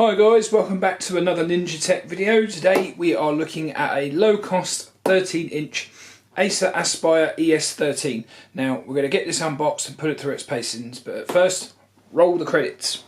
Hi guys, welcome back to another Ninja Tech video. Today we are looking at a low-cost 13-inch Acer Aspire ES13. Now we're going to get this unboxed and put it through its paces, but first, roll the credits.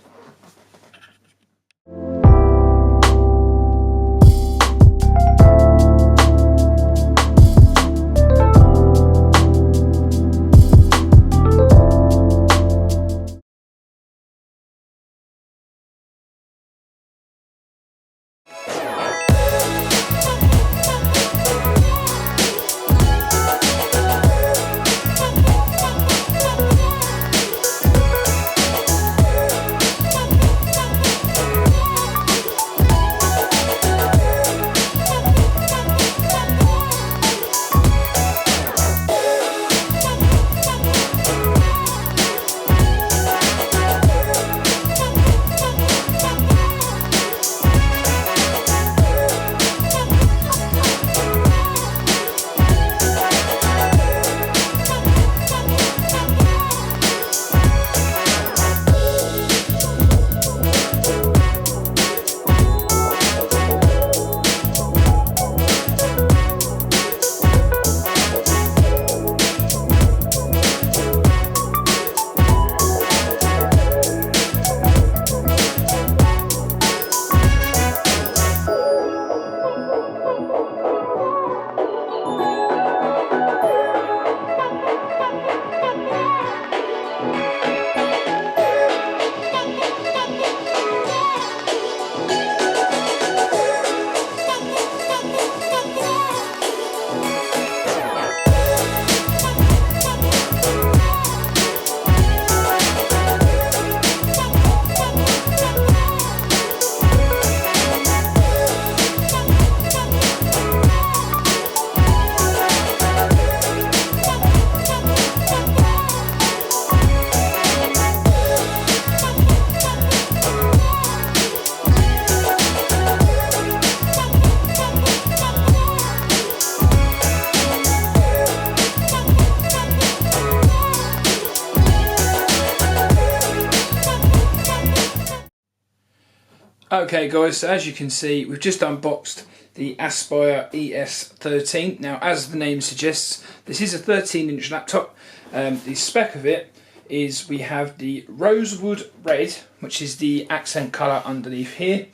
Okay guys, so as you can see, we've just unboxed the Aspire ES13. Now, as the name suggests, this is a 13-inch laptop. The spec of it is we have the rosewood red, which is the accent colour underneath here.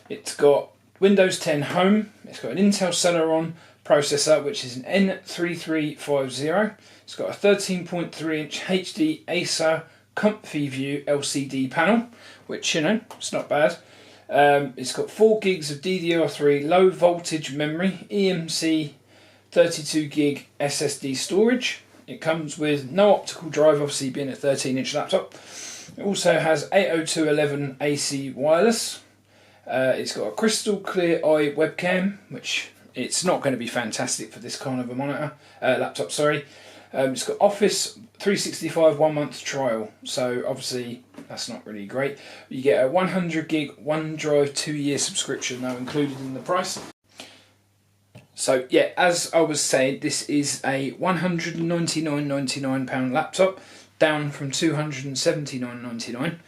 It's got Windows 10 Home. It's got an Intel Celeron processor, which is an N3350. It's got a 13.3-inch HD Acer Comfy View LCD panel, which, you know, it's not bad. It's got 4 gigs of DDR3 low voltage memory, EMC 32 gig SSD storage. It comes with no optical drive, obviously being a 13-inch laptop. It also has 802.11 AC wireless. It's got a crystal clear eye webcam, which it's not going to be fantastic for this kind of a monitor laptop. Sorry. It's got Office 365 1-month trial, so obviously that's not really great. You get a 100 gig OneDrive 2-year subscription though included in the price. So yeah, as I was saying, this is a £199.99 laptop, down from £279.99.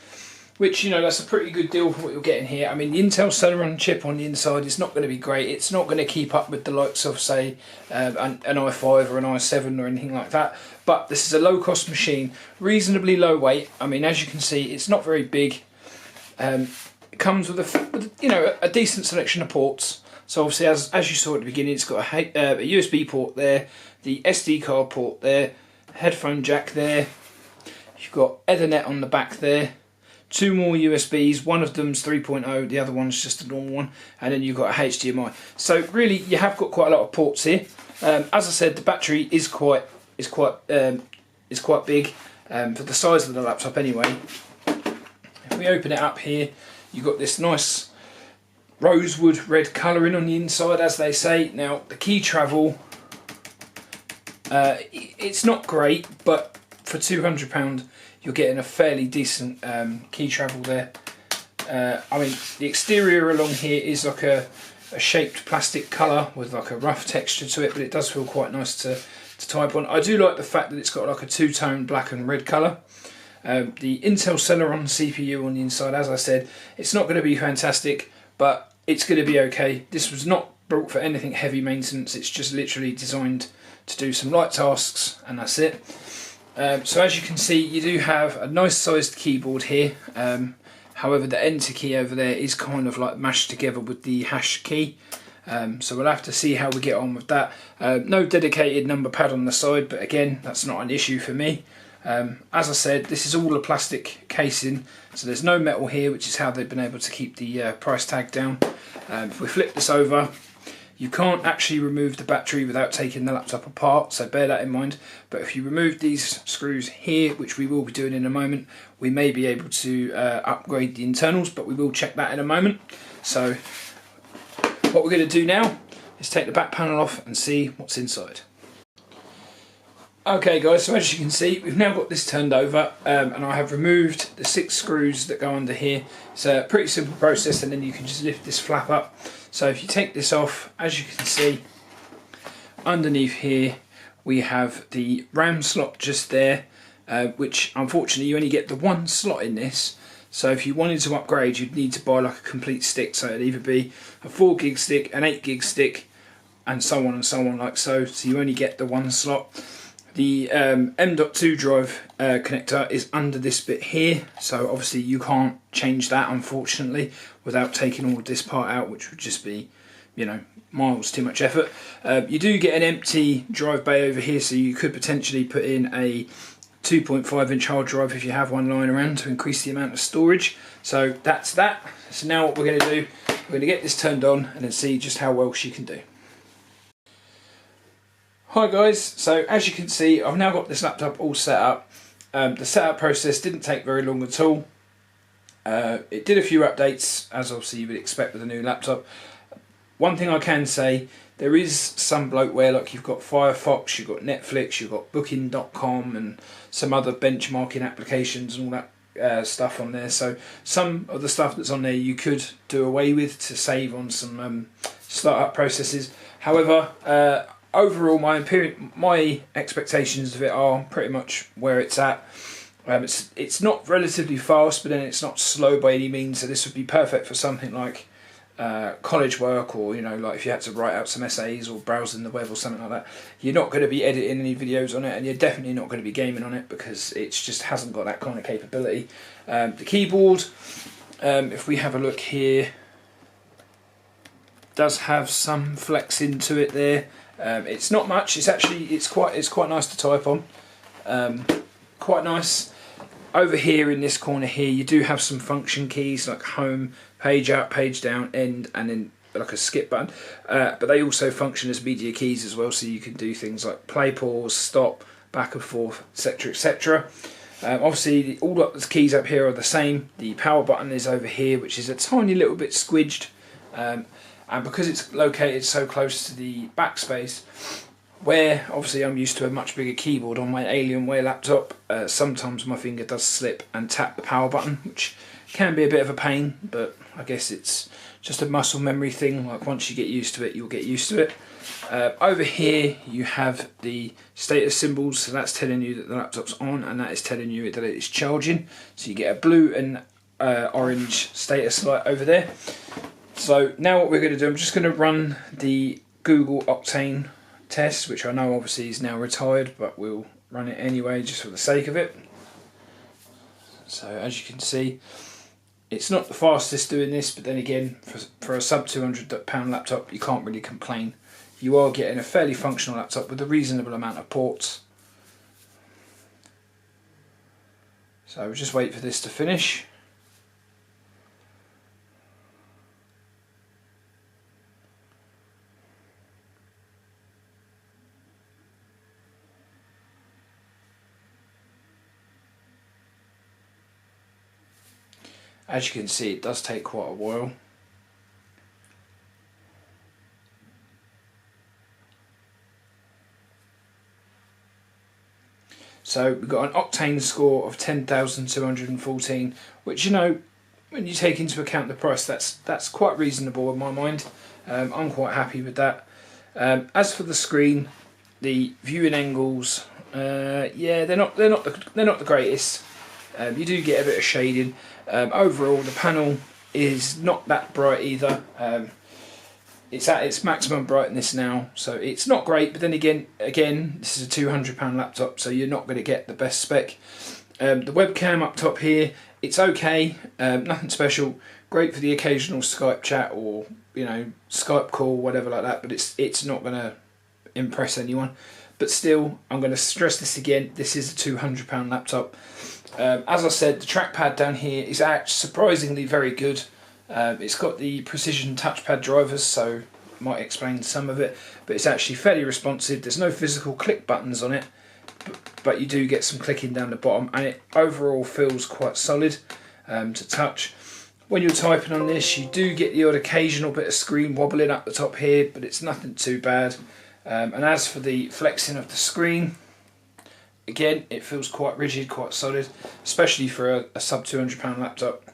Which, you know, that's a pretty good deal for what you're getting here. I mean, the Intel Celeron chip on the inside is not going to be great. It's not going to keep up with the likes of, say, an i5 or an i7 or anything like that. But this is a low-cost machine, reasonably low weight. I mean, as you can see, it's not very big. It comes with a decent selection of ports. So obviously, as you saw at the beginning, it's got a USB port there, the SD card port there, headphone jack there. You've got Ethernet on the back there. 2 more USBs, one of them's 3.0, the other one's just a normal one, and then you've got a HDMI. So really, you have got quite a lot of ports here. As I said, the battery is quite big for the size of the laptop anyway. If we open it up here, you've got this nice rosewood red colouring on the inside, as they say. Now, the key travel, it's not great, but for £200, you're getting a fairly decent key travel there. I mean, the exterior along here is like a shaped plastic colour with like a rough texture to it, but it does feel quite nice to type on. I do like the fact that it's got like a two-tone black and red colour. The Intel Celeron CPU on the inside, as I said, it's not going to be fantastic, but it's going to be okay. This was not brought for anything heavy maintenance, it's just literally designed to do some light tasks, and that's it. So as you can see, you do have a nice sized keyboard here. However, the enter key over there is kind of like mashed together with the hash key. So we'll have to see how we get on with that. No dedicated number pad on the side, but again, that's not an issue for me. As I said, this is all a plastic casing, so there's no metal here, which is how they've been able to keep the price tag down. If we flip this over, you can't actually remove the battery without taking the laptop apart, so bear that in mind. But if you remove these screws here, which we will be doing in a moment, we may be able to upgrade the internals, but we will check that in a moment. So what we're going to do now is take the back panel off and see what's inside. Okay guys, so as you can see, we've now got this turned over, and I have removed the 6 screws that go under here. It's a pretty simple process, and then you can just lift this flap up. So if you take this off, as you can see, underneath here we have the RAM slot just there, which unfortunately you only get the 1 slot in this. So if you wanted to upgrade, you'd need to buy like a complete stick. So it'd either be a 4 gig stick, an 8 gig stick, and so on like so. So you only get the 1 slot. The M.2 drive connector is under this bit here, so obviously you can't change that, unfortunately, without taking all of this part out, which would just be, you know, miles too much effort. You do get an empty drive bay over here, so you could potentially put in a 2.5 inch hard drive if you have one lying around to increase the amount of storage. So that's that. So now what we're going to do, we're going to get this turned on and then see just how well she can do. Hi guys, so as you can see, I've now got this laptop all set up. The setup process didn't take very long at all. It did a few updates, as obviously you would expect with a new laptop. One thing I can say, there is some bloatware, like you've got Firefox, you've got Netflix, you've got Booking.com and some other benchmarking applications and all that stuff on there. So some of the stuff that's on there you could do away with to save on some startup processes. However, overall, my expectations of it are pretty much where it's at. It's not relatively fast, but then it's not slow by any means. So this would be perfect for something like college work, or like if you had to write out some essays or browsing the web or something like that. You're not going to be editing any videos on it, and you're definitely not going to be gaming on it because it just hasn't got that kind of capability. The keyboard, if we have a look here, does have some flex into it there. It's not much. It's quite nice to type on. Quite nice. Over here in this corner here, you do have some function keys like home, page up, page down, end, and then like a skip button. But they also function as media keys as well, so you can do things like play, pause, stop, back and forth, etc., etc. Obviously, all the keys up here are the same. The power button is over here, which is a tiny little bit squidged. And because it's located so close to the backspace, where obviously I'm used to a much bigger keyboard on my Alienware laptop, sometimes my finger does slip and tap the power button, which can be a bit of a pain, but I guess it's just a muscle memory thing. Like once you get used to it, you'll get used to it. Over here you have the status symbols, so that's telling you that the laptop's on, and that is telling you that it is charging. So you get a blue and orange status light over there. So now what we're going to do, I'm just going to run the Google Octane test, which I know obviously is now retired, but we'll run it anyway just for the sake of it. So as you can see, it's not the fastest doing this, but then again, for a sub £200 laptop, you can't really complain. You are getting a fairly functional laptop with a reasonable amount of ports. So we'll just wait for this to finish. As you can see, it does take quite a while. So we've got an Octane score of 10,214, which, when you take into account the price, that's quite reasonable in my mind. I'm quite happy with that. As for the screen, the viewing angles, yeah, they're not the greatest. You do get a bit of shading. Overall, the panel is not that bright either. It's at its maximum brightness now, so it's not great, but then again, this is a £200 laptop, so you're not going to get the best spec. The webcam up top here, it's okay, nothing special, great for the occasional Skype chat or, you know, Skype call, whatever like that, but it's not going to impress anyone. But still, I'm going to stress this again, this is a £200 laptop. As I said, the trackpad down here is actually surprisingly very good. It's got the precision touchpad drivers, so I might explain some of it, but it's actually fairly responsive. There's no physical click buttons on it, but you do get some clicking down the bottom, and it overall feels quite solid to touch. When you're typing on this, you do get the odd occasional bit of screen wobbling up the top here, but it's nothing too bad. And as for the flexing of the screen, again, it feels quite rigid, quite solid, especially for a sub £200 laptop.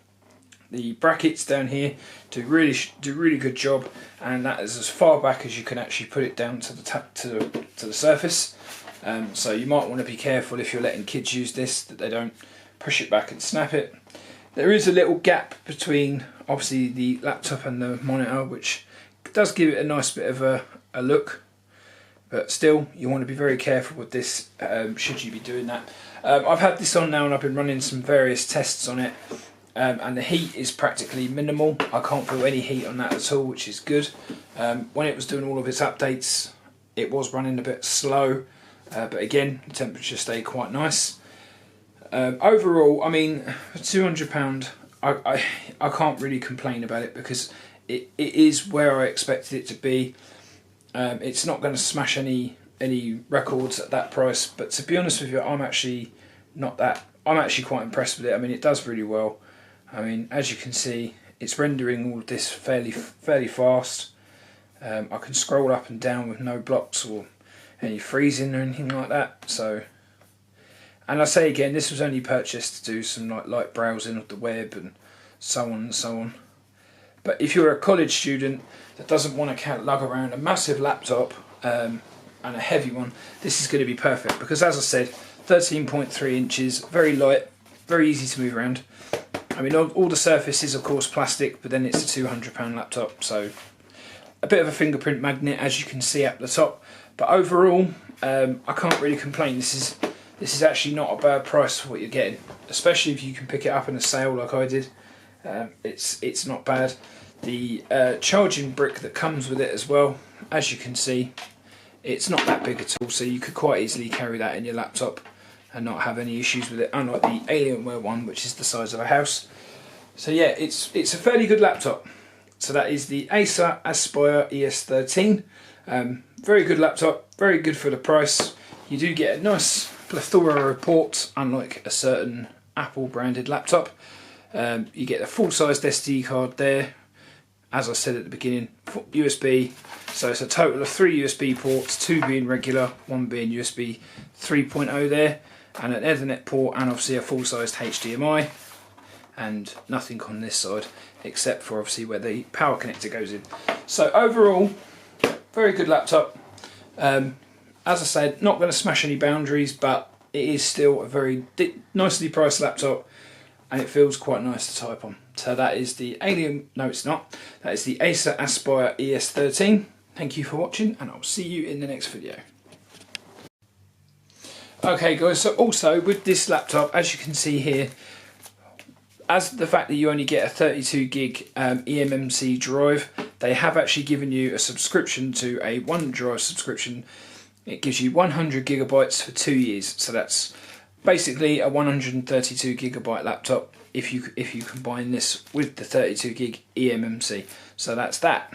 The brackets down here do really good job, and that is as far back as you can actually put it down to the surface. So you might want to be careful if you're letting kids use this, that they don't push it back and snap it. There is a little gap between obviously the laptop and the monitor, which does give it a nice bit of a look, but still you want to be very careful with this should you be doing that. I've had this on now and I've been running some various tests on it. And the heat is practically minimal. I can't feel any heat on that at all, which is good. When it was doing all of its updates, it was running a bit slow, but again, the temperature stayed quite nice. Overall, I mean, for £200, I can't really complain about it, because it is where I expected it to be. It's not going to smash any records at that price, but to be honest with you, I'm actually quite impressed with it. I mean, it does really well. I mean, as you can see, it's rendering all of this fairly fast. I can scroll up and down with no blocks or any freezing or anything like that. So, and I say again, this was only purchased to do some light browsing of the web and so on and so on. But if you're a college student that doesn't want to lug around a massive laptop and a heavy one, this is going to be perfect, because as I said, 13.3 inches, very light, very easy to move around. I mean, all the surface is of course plastic, but then it's a £200 laptop, so a bit of a fingerprint magnet, as you can see up the top. But overall, I can't really complain. This is actually not a bad price for what you're getting, especially if you can pick it up in a sale like I did. It's not bad. The charging brick that comes with it as well, as you can see, it's not that big at all, so you could quite easily carry that in your laptop and not have any issues with it, unlike the Alienware one, which is the size of a house. So yeah, it's a fairly good laptop. So that is the Acer Aspire ES13. Very good laptop, very good for the price. You do get a nice plethora of ports, unlike a certain Apple branded laptop. You get a full-sized SD card there, as I said at the beginning, USB. So it's a total of 3 USB ports, 2 being regular, 1 being USB 3.0 there, and an Ethernet port, and obviously a full-sized HDMI, and nothing on this side except for obviously where the power connector goes in. So overall, very good laptop. As I said, not going to smash any boundaries, but it is still a very nicely priced laptop, and it feels quite nice to type on. So that is the that is the Acer Aspire ES13. Thank you for watching, and I'll see you in the next video. Okay guys, so also with this laptop, as you can see here, as the fact that you only get a 32 gig eMMC drive, they have actually given you a subscription to a OneDrive subscription. It gives you 100 gigabytes for 2 years, so that's basically a 132 gigabyte laptop if you combine this with the 32 gig eMMC. So that's that.